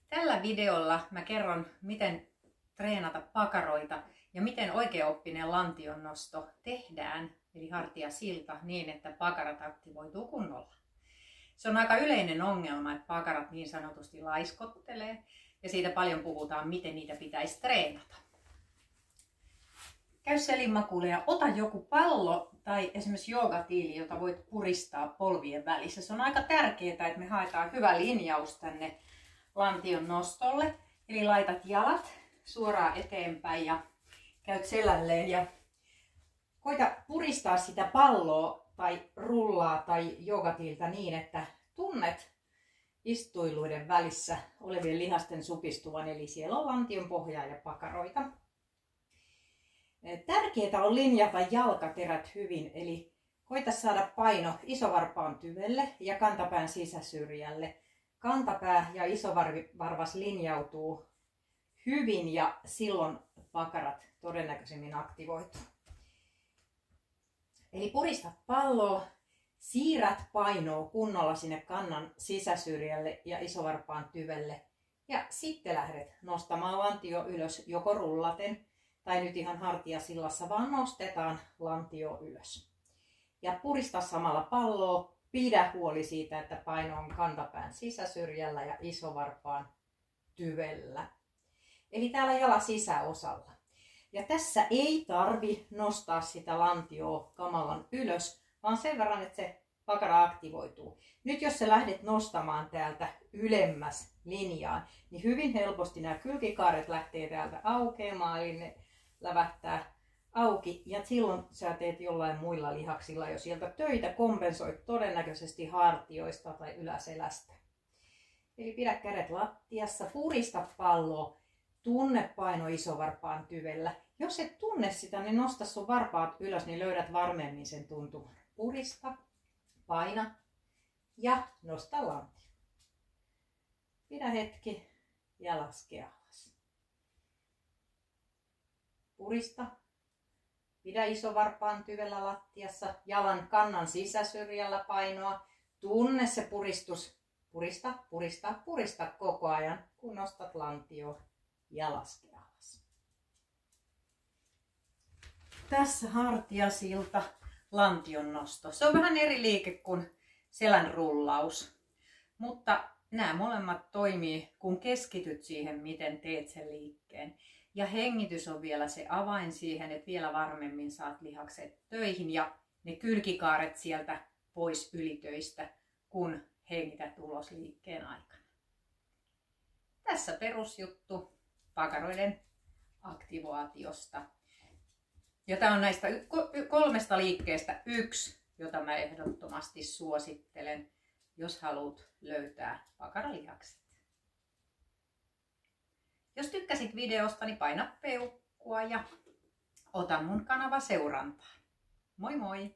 Tällä videolla mä kerron, miten treenata pakaroita ja miten oikeaoppinen lantionnosto tehdään, eli hartiasilta, niin että pakarat aktivoituu kunnolla. Se on aika yleinen ongelma, että pakarat niin sanotusti laiskottelee ja siitä paljon puhutaan, miten niitä pitäisi treenata. Käy selinmakuulle ja ota joku pallo tai esimerkiksi joogatiili, jota voit puristaa polvien välissä. Se on aika tärkeää, että me haetaan hyvä linjaus tänne lantion nostolle. Eli laitat jalat suoraan eteenpäin ja käyt selälleen ja koita puristaa sitä palloa tai rullaa tai joogatiiltä niin, että tunnet istuiluiden välissä olevien lihasten supistuvan, eli siellä on lantion pohjaa ja pakaroita. Tärkeää on linjata jalkaterät hyvin, eli koita saada paino isovarpaan tyvelle ja kantapään sisäsyrjälle. Kantapää ja isovarvas linjautuu hyvin ja silloin pakarat todennäköisemmin aktivoituu. Eli puristat palloa, siirrät painoa kunnolla sinne kannan sisäsyrjälle ja isovarpaan tyvelle ja sitten lähdet nostamaan lantio ylös joko rullaten tai nyt ihan hartiasillassa, vaan nostetaan lantio ylös. Ja purista samalla palloa, pidä huoli siitä, että paino on kantapään sisäsyrjällä ja isovarpaan tyvellä. Eli täällä jalan sisäosalla. Ja tässä ei tarvi nostaa sitä lantioa kamalan ylös, vaan sen verran, että se pakara aktivoituu. Nyt jos sä lähdet nostamaan täältä ylemmäs linjaan, niin hyvin helposti nämä kylkikaaret lähtee täältä aukeamaan, eli ne lävähtää auki. Ja silloin sä teet jollain muilla lihaksilla jo sieltä töitä, kompensoit todennäköisesti hartioista tai yläselästä. Eli pidä kädet lattiassa, purista palloa, tunne paino isovarpaan tyvellä. Jos et tunne sitä, niin nosta sun varpaat ylös, niin löydät varmemmin sen tuntuman. Purista, paina ja nosta lantio. Pidä hetki ja laske alas. Purista. Pidä isovarpaan tyvellä lattiassa, jalan kannan sisäsyrjällä painoa. Tunne se puristus. Purista, purista, purista koko ajan, kun nostat lantio ja laske alas. Tässä hartiasilta lantion nosto. Se on vähän eri liike kuin selän rullaus, mutta nämä molemmat toimii, kun keskityt siihen, miten teet sen liikkeen. Ja hengitys on vielä se avain siihen, että vielä varmemmin saat lihakset töihin ja ne kylkikaaret sieltä pois ylitöistä, kun hengität ulos liikkeen aikana. Tässä perusjuttu pakaroiden aktivaatiosta. Ja tämä on näistä kolmesta liikkeestä yksi, jota mä ehdottomasti suosittelen, jos haluat löytää pakaralihakset. Jos tykkäsit videosta, niin paina peukkua ja ota mun kanava seurantaan. Moi moi!